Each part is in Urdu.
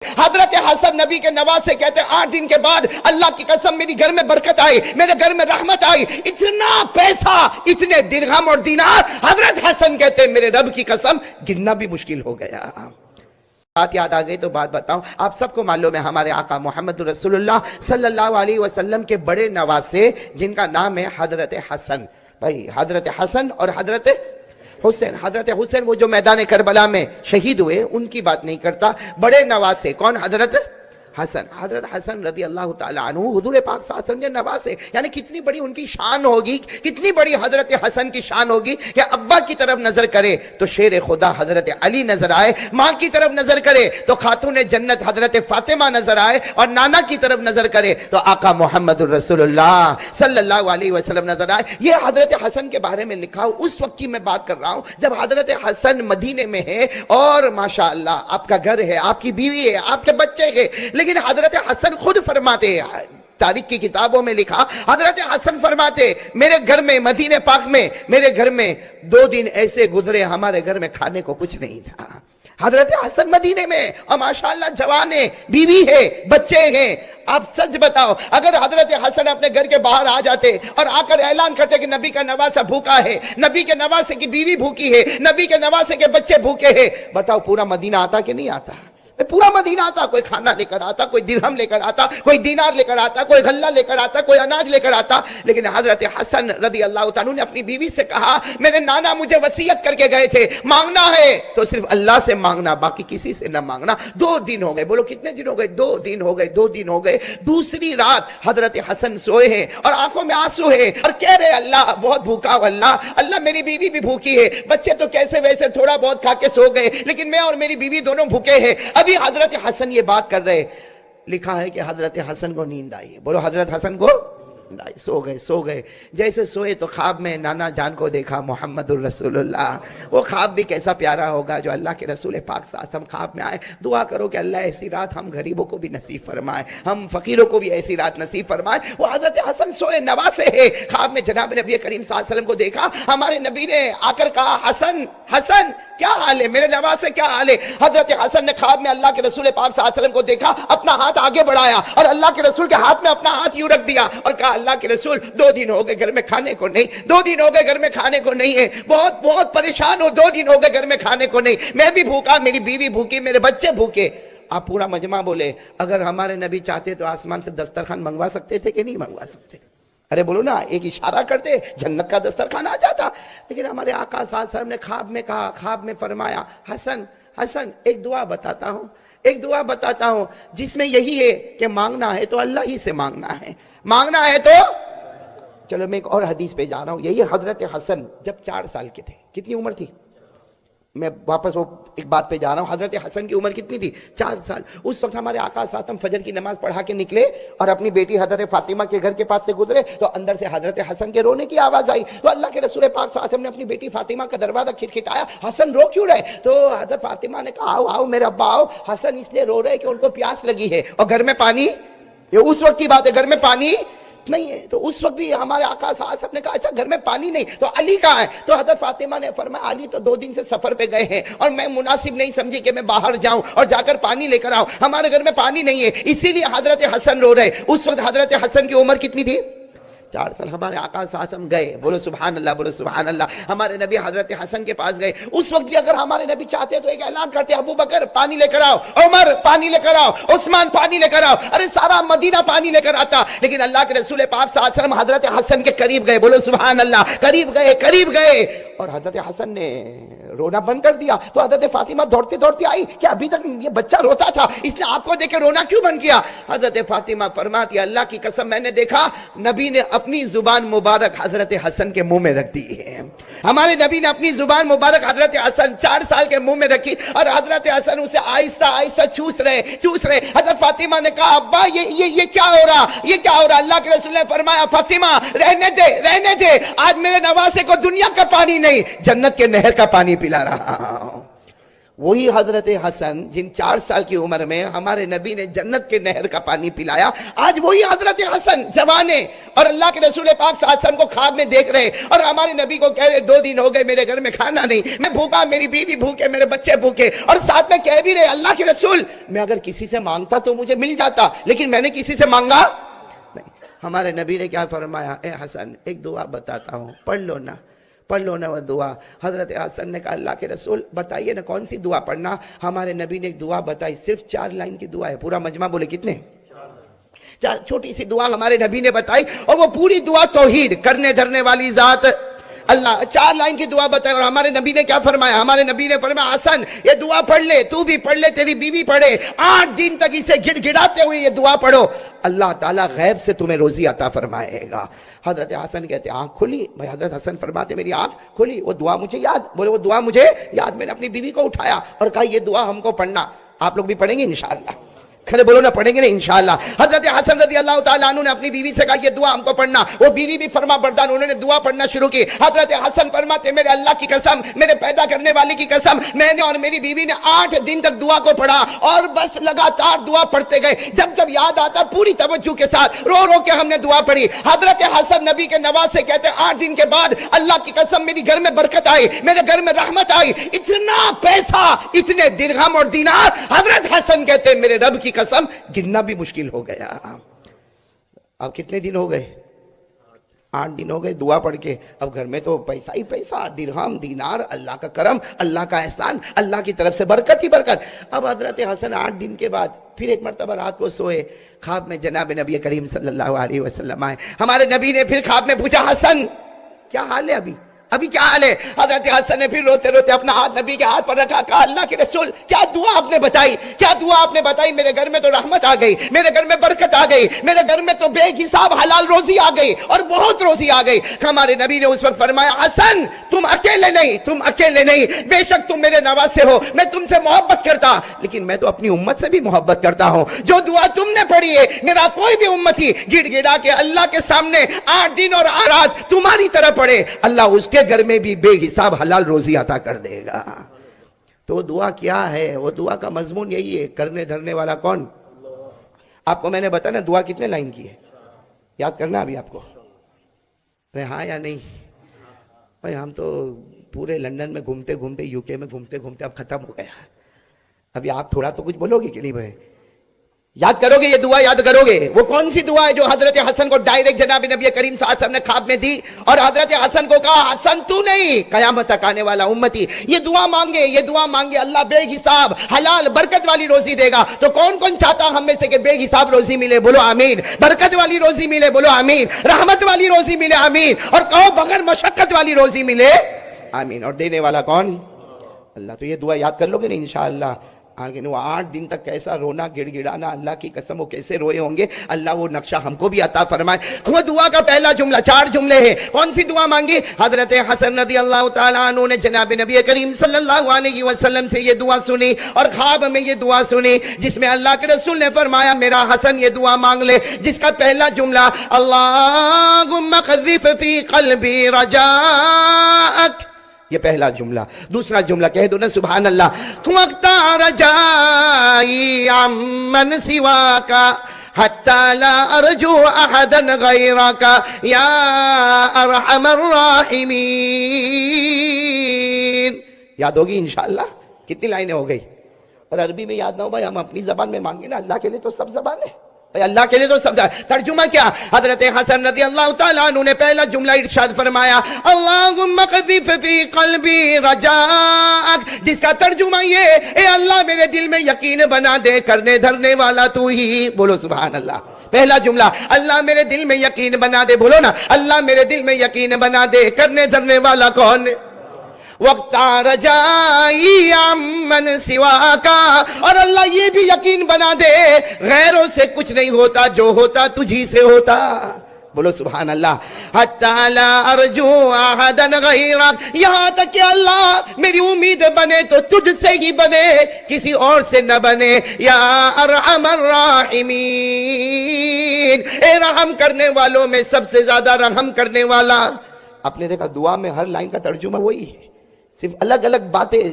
حضرت حسن نبی کے نواسے کہتے ہیں 8 دن کے بعد اللہ کی قسم میری گھر میں برکت آئی، میرے گھر میں رحمت آئی، اتنا پیسہ، اتنے درہم اور دینار، حضرت حسن کہتے ہیں میرے رب کی قسم گننا بھی مشکل ہو گیا۔ بات یاد آ گئی تو بات بتاؤں، آپ سب کو معلوم ہے ہمارے آقا محمد رسول اللہ صلی اللہ علیہ وسلم کے بڑے نواسے جن کا نام ہے حضرت حسن، بھائی حضرت حسن اور حضرت حسین۔ حضرت حسین وہ جو میدان کربلا میں شہید ہوئے ان کی بات نہیں کرتا، بڑے نواسے کون؟ حضرت حسن۔ حضرت حسن رضی اللہ تعالیٰ عنہ حضور پاک صلی اللہ علیہ وسلم کے نواسے، یعنی کتنی بڑی ان کی شان ہوگی، کتنی بڑی حضرت حسن کی شان ہوگی کہ ابا کی طرف نظر کرے تو شیر خدا حضرت علی نظر آئے، ماں کی طرف نظر کرے تو خاتون جنت حضرت فاطمہ نظر آئے، اور نانا کی طرف نظر کرے تو آقا محمد الرسول اللہ صلی اللہ علیہ وسلم نظر آئے۔ یہ حضرت حسن کے بارے میں لکھا ہو، اس وقت کی میں بات کر رہا ہوں جب حضرت حسن مدینے میں ہے اور ماشاءاللہ آپ کا گھر ہے، آپ کی بیوی ہے، آپ کے بچے ہیں، لیکن حضرت حسن خود فرماتے ہیں، تاریخ کی کتابوں میں لکھا، حضرت حسن فرماتے میرے گھر میں مدینہ پاک میں میرے گھر میں 2 دن ایسے گزرے ہمارے گھر میں کھانے کو کچھ نہیں تھا۔ حضرت حسن مدینے میں اور ماشاءاللہ جوان ہے، بیوی ہے، بچے ہیں۔ آپ سچ بتاؤ اگر حضرت حسن اپنے گھر کے باہر آ جاتے اور آ کر اعلان کرتے کہ نبی کا نواسہ بھوکا ہے، نبی کے نواسے کی بیوی بھوکی ہے، نبی کے نواسے کے بچے بھوکے ہیں، بتاؤ پورا مدینہ آتا کہ نہیں آتا؟ پورا مدینہ آتا، کوئی کھانا لے کر آتا، کوئی درہم لے کر آتا، کوئی دینار لے کر آتا، کوئی غلہ لے کر آتا، کوئی اناج لے کر آتا۔ لیکن حضرت حسن رضی اللہ تعالیٰ نے اپنی بیوی سے کہا میرے نانا مجھے وصیت کر کے گئے تھے مانگنا ہے تو صرف اللہ سے مانگنا، باقی کسی سے نہ مانگنا۔ 2 دن ہو گئے، بولو کتنے دن ہو گئے؟ 2 دن ہو گئے، 2 دن ہو گئے۔ دوسری رات حضرت حسن سوئے ہیں اور آنکھوں میں آنسو ہے اور کہہ رہے اللہ بہت بھوکا ہوں، اللہ میری بیوی بھی بھوکی ہے، بچے تو کیسے ویسے تھوڑا بہت کھا کے سو گئے لیکن میں اور میری بیوی دونوں بھوکے ہیں۔ ابھی حضرت حسن یہ بات کر رہے، لکھا ہے کہ حضرت حسن کو نیند آئی، بولو حضرت حسن کو نیند آئی، سو گئے۔ جیسے سوئے تو خواب میں نانا جان کو دیکھا محمد الرسول اللہ۔ وہ خواب بھی کیسا پیارا ہوگا جو اللہ کے رسول پاک صلی اللہ علیہ وسلم خواب میں آئے۔ دعا کرو کہ اللہ ایسی رات ہم غریبوں کو بھی نصیب فرمائے، ہم فقیروں کو بھی ایسی رات نصیب فرمائے۔ وہ حضرت حسن سوئے، نواسے ہے، خواب میں جناب نبی کریم صلی اللہ علیہ وسلم کو دیکھا۔ ہمارے نبی نے آ کر کہا حسن حسن کیا حال ہے، میرے نواسے کیا حال ہے؟ حضرت حسن نے خواب میں اللہ کے رسول پاک صلی اللہ علیہ وسلم کو دیکھا، اپنا ہاتھ آگے بڑھایا اور اللہ کے رسول کے ہاتھ میں اپنا ہاتھ یوں رکھ دیا اور کہا اللہ کے رسول 2 دن ہو گئے گھر میں کھانے کو نہیں، 2 دن ہو گئے گھر میں کھانے کو نہیں ہے، بہت پریشان ہو، 2 دن ہو گئے گھر میں کھانے کو نہیں، میں بھی بھوکا، میری بیوی بھوکی، میرے بچے بھوکے۔ آپ پورا مجمع بولے اگر ہمارے نبی چاہتے تو آسمان سے دسترخوان منگوا سکتے تھے کہ نہیں منگوا سکتے؟ ارے بولو نا، ایک اشارہ کرتے جنت کا دسترخوان آ جاتا۔ لیکن ہمارے آقا صلی اللہ علیہ وسلم نے خواب میں کہا، خواب میں فرمایا حسن حسن ایک دعا بتاتا ہوں، ایک دعا بتاتا ہوں جس میں یہی ہے کہ مانگنا ہے تو اللہ ہی سے مانگنا ہے، مانگنا ہے تو چلو میں ایک اور حدیث پہ جا رہا ہوں۔ یہی حضرت حسن جب 4 سال کے تھے، کتنی عمر تھی؟ میں واپس وہ ایک بات پہ جا رہا ہوں، حضرت حسن کی عمر کتنی تھی؟ 4 سال۔ اس وقت ہمارے آقا صلی اللہ علیہ وسلم فجر کی نماز پڑھا کے نکلے اور اپنی بیٹی حضرت فاطمہ کے گھر کے پاس سے گزرے تو اندر سے حضرت حسن کے رونے کی آواز آئی، تو اللہ کے رسول پاک صلی اللہ علیہ وسلم نے اپنی بیٹی فاطمہ کا دروازہ کھٹکھٹایا، حسن رو کیوں رہے؟ تو حضرت فاطمہ نے کہا آؤ میرے ابا آؤ، حسن اس لیے رو رہے کہ ان کو پیاس لگی ہے اور گھر میں پانی، یہ اس وقت کی بات ہے، گھر میں پانی نہیں ہے۔ تو اس وقت بھی ہمارے آقا صلی اللہ علیہ وسلم نے کہا اچھا گھر میں پانی نہیں تو علی کہاں ہے؟ تو حضرت فاطمہ نے فرمایا علی تو 2 دن سے سفر پہ گئے ہیں اور میں مناسب نہیں سمجھی کہ میں باہر جاؤں اور جا کر پانی لے کر آؤں، ہمارے گھر میں پانی نہیں ہے، اسی لیے حضرت حسن رو رہے۔ اس وقت حضرت حسن کی عمر کتنی تھی؟ 4 سال۔ ہمارے آقا صلی اللہ علیہ وسلم گئے، بولو سبحان اللہ، بولو سبحان اللہ، ہمارے نبی حضرت حسن کے پاس گئے۔ اس وقت بھی اگر ہمارے نبی چاہتے تو ایک اعلان کرتے ابو بکر پانی لے کر آؤ، عمر پانی لے کر آؤ، عثمان پانی لے کر آؤ، ارے سارا مدینہ پانی لے کر آتا۔ لیکن اللہ کے رسول پاک صلی اللہ علیہ وسلم حضرت حسن کے قریب گئے، بولو سبحان اللہ، قریب گئے اور حضرت حسن نے رونا بند کر دیا۔ تو حضرت فاطمہ دوڑتے دوڑتے آئی کہ ابھی تک یہ بچہ روتا تھا، اس نے آپ کو دیکھ کے رونا کیوں بند کیا؟ حضرت فاطمہ فرماتی اللہ کی قسم میں نے دیکھا نبی نے اپنی زبان مبارک حضرت حسن کے منہ میں رکھ دی ہے، ہمارے نبی نے اپنی زبان مبارک حضرت حسن 4 سال کے منہ میں رکھی اور حضرت حسن اسے آہستہ آہستہ چوس رہے۔ حضرت فاطمہ نے کہا ابا یہ کیا ہو رہا، یہ کیا ہو رہا؟ اللہ کے رسول نے فرمایا فاطمہ رہنے دے، آج میرے نواسے کو دنیا کا پانی نہیں جنت کے نہر کا پانی پلا رہا ہوں۔ وہی حضرت حسن جن 4 سال کی عمر میں ہمارے نبی نے جنت کے نہر کا پانی پلایا، آج وہی حضرت حسن جوان ہے اور اللہ کے رسول پاک صلی اللہ علیہ وسلم کو خواب میں دیکھ رہے اور ہمارے نبی کو کہہ رہے 2 دن ہو گئے میرے گھر میں کھانا نہیں، میں بھوکا، میری بیوی بھوکے، میرے بچے بھوکے، اور ساتھ میں کہہ بھی رہے اللہ کے رسول میں اگر کسی سے مانگتا تو مجھے مل جاتا، لیکن میں نے کسی سے مانگا نہیں۔ ہمارے نبی نے کیا فرمایا، اے حسن ایک دعا بتاتا ہوں، پڑھ لو نا وہ دعا۔ حضرت حسن نے کہا اللہ کے رسول بتائیے نا کون سی دعا پڑھنا۔ ہمارے نبی نے ایک دعا بتائی، صرف 4 لائن کی دعا ہے، پورا مجمع بولے کتنے؟ 4 چھوٹی سی دعا ہمارے نبی نے بتائی، اور وہ پوری دعا توحید، کرنے دھرنے والی ذات اللہ، 4 لائن کی دعا بتائی۔ اور ہمارے نبی نے کیا فرمایا، ہمارے نبی نے فرمایا حسن یہ دعا پڑھ لے، تو بھی پڑھ لے، تیری بیوی پڑھے، 8 دن تک اسے گڑ گڑاتے ہوئے یہ دعا پڑھو، اللہ تعالیٰ غیب سے تمہیں روزی عطا فرمائے گا۔ حضرت حسن کہتے آنکھ کھلی، بھائی حضرت حسن فرماتے میری آنکھ کھلی، وہ دعا مجھے یاد، بولے وہ دعا مجھے یاد، میں نے اپنی بیوی کو اٹھایا اور کہا یہ دعا ہم کو پڑھنا، آپ لوگ بھی پڑھیں گے انشاءاللہ، کھڑے بولو نا پڑھیں گے نا انشاءاللہ۔ حضرت حسن رضی اللہ تعالیٰ عنہ نے اپنی بیوی سے کہا یہ دعا ہم کو پڑھنا، وہ بیوی بھی فرما بردار، انہوں نے دعا پڑھنا شروع کی۔ حضرت حسن فرماتے میرے اللہ کی قسم، میرے پیدا کرنے والی کی قسم، میں نے اور میری بیوی نے 8 دن تک دعا کو پڑھا اور بس لگاتار دعا پڑھتے گئے، جب جب یاد آتا پوری توجہ کے ساتھ رو رو کے ہم نے دعا پڑھی۔ حضرت حسن نبی کے نواز سے کہتے 8 دن کے بعد اللہ کی قسم میری گھر میں برکت آئی، میرے گھر میں رحمت آئی، اتنا پیسہ، اتنے درہم اور دینار، حضرت حسن کہتے میرے رب کی قسم گننا بھی مشکل ہو گیا۔ اب کتنے دن ہو گئے؟ 8 دن ہو گئے دعا پڑھ کے، اب گھر میں تو پیسہ ہی پیسہ، درہم دینار، اللہ کا کرم، اللہ کا احسان، اللہ کی طرف سے برکت ہی برکت۔ اب حضرت حسن 8 دن کے بعد پھر ایک مرتبہ رات کو سوئے، خواب میں جناب نبی کریم صلی اللہ علیہ وسلم آئے۔ ہمارے نبی نے پھر خواب میں پوچھا حسن کیا حال ہے، ابھی کیا حال ہے؟ حضرت حسن نے پھر روتے روتے اپنا ہاتھ نبی کے ہاتھ پر رکھا، کہا اللہ کے رسول کیا دعا آپ نے بتائی، کیا دعا آپ نے بتائی، میرے گھر میں تو رحمت آ گئی، میرے گھر میں برکت آ گئی، میرے گھر میں تو بے حساب حلال روزی آ گئی اور بہت روزی آ گئی۔ ہمارے نبی نے اس وقت فرمایا حسن تم اکیلے نہیں، بے شک تم میرے نواسے ہو، میں تم سے محبت کرتا، لیکن میں تو اپنی امت سے بھی محبت کرتا ہوں۔ جو دعا تم نے پڑھی ہے میرا کوئی بھی امتی گڑ گڑا کے اللہ کے سامنے 8 دن اور رات تمہاری طرح پڑھے، اللہ اس کے گھر میں بھی بے حساب حلال روزی عطا کر دے گا۔ تو دعا کیا ہے؟ وہ دعا کا مضمون یہی ہے، کرنے دھرنے والا کون؟ آپ کو میں نے بتایا نا دعا کتنے لائن کی ہے، یاد کرنا ابھی آپ کو، ہاں یا نہیں؟ بھائی ہم تو پورے لندن میں گھومتے گھومتے، یو کے میں گھومتے گھومتے اب ختم ہو گیا، ابھی آپ تھوڑا تو کچھ بولو گے کہ نہیں بھائی؟ یاد کرو گے یہ دعا، یاد کرو گے؟ وہ کون سی دعا ہے جو حضرت حسن کو ڈائریکٹ جناب نبی کریم صلی اللہ علیہ وسلم نے خواب میں دی اور حضرت حسن کو کہا حسن تو نہیں، قیامت تک آنے والا امتی یہ دعا مانگے اللہ بے حساب حلال برکت والی روزی دے گا۔ تو کون چاہتا ہم میں سے کہ بے حساب روزی ملے؟ بولو آمین۔ برکت والی روزی ملے؟ بولو آمین۔ رحمت والی روزی ملے؟ آمین۔ اور کہو بغیر مشقت والی روزی ملے؟ آمین۔ اور دینے والا کون؟ اللہ۔ تو یہ دعا یاد کر لو گے نا انشاءاللہ؟ آگے وہ 8 دن تک کیسا رونا گڑ گڑانا، اللہ کی قسم وہ کیسے روئے ہوں گے، اللہ وہ نقشہ ہم کو بھی عطا فرمائے۔ وہ دعا کا پہلا جملہ، 4 جملے ہیں۔ کون سی دعا مانگی؟ حضرت حسن رضی اللہ تعالیٰ عنہ نے جناب نبی کریم صلی اللہ علیہ وسلم سے یہ دعا سنی اور خواب میں یہ دعا سنی، جس میں اللہ کے رسول نے فرمایا میرا حسن یہ دعا مانگ لے، جس کا پہلا جملہ اللہم قذف فی قلبی رجاءک، یہ پہلا جملہ۔ دوسرا جملہ کہہ دو نا سبحان اللہ، وقتا رجائی عمن سواکا حتی لا ارجو احدا غیرکا یا ارحم الراحمین۔ یاد ہوگی انشاءاللہ؟ کتنی لائنیں ہو گئی؟ اور عربی میں یاد نہ ہو بھائی ہم اپنی زبان میں مانگیں نا، اللہ کے لیے تو سب زبان ہے بھائی، اللہ کے لیے تو سب زبان۔ ترجمہ کیا؟ حضرت حسن رضی اللہ تعالیٰ عنہ نے پہلا جملہ ارشاد فرمایا اللہم قذف فی قلبی رجاءک، جس کا ترجمہ یہ اے اللہ میرے دل میں یقین بنا دے، کرنے دھرنے والا تو ہی، بولو سبحان اللہ۔ پہلا جملہ اللہ میرے دل میں یقین بنا دے، بولو نا اللہ میرے دل میں یقین بنا دے، کرنے دھرنے والا کون؟ وقتا رجائی عمن سواکا، اور اللہ یہ بھی یقین بنا دے غیروں سے کچھ نہیں ہوتا، جو ہوتا تجھی سے ہوتا، بولو سبحان اللہ۔ حتی لا ارجو احدا غیرک، یہاں تک کہ اللہ میری امید بنے تو تجھ سے ہی بنے، کسی اور سے نہ بنے، یا ارحم الراحمین، اے رحم کرنے والوں میں سب سے زیادہ رحم کرنے والا۔ آپ نے دیکھا دعا میں ہر لائن کا ترجمہ وہی ہے، صرف الگ الگ باتیں،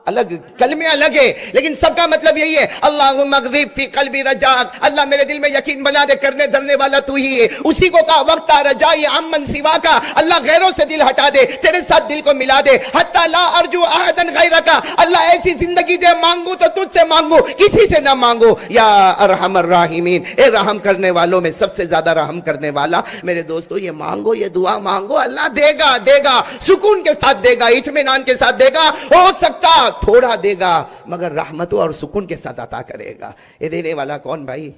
الگ کلمے الگ ہے لیکن سب کا مطلب یہی ہے اللہم اغذف فی قلبی رجاک، اللہ میرے دل میں یقین بنا دے، کرنے دھرنے والا تو ہی ہے. اسی کو کہا وقت رجائی عمن سوا کا، اللہ غیروں سے دل ہٹا دے، تیرے ساتھ دل کو ملا دے. حتی لا ارجو احدا غیرک، اللہ ایسی زندگی دے مانگو تو تجھ سے مانگو، کسی سے نہ مانگو. یا ارحم الراحمین، اے رحم کرنے والوں میں سب سے زیادہ رحم کرنے والا. میرے دوستو یہ مانگو، یہ دعا مانگو، اللہ دے گا، دے گا، سکون کے ساتھ دے گا، اطمینان کے ساتھ دے گا. ہو سکتا تھوڑا دے گا مگر رحمتوں اور سکون کے ساتھ عطا کرے گا. یہ دینے والا کون بھائی؟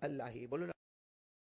اللہ ہی. بولو نا.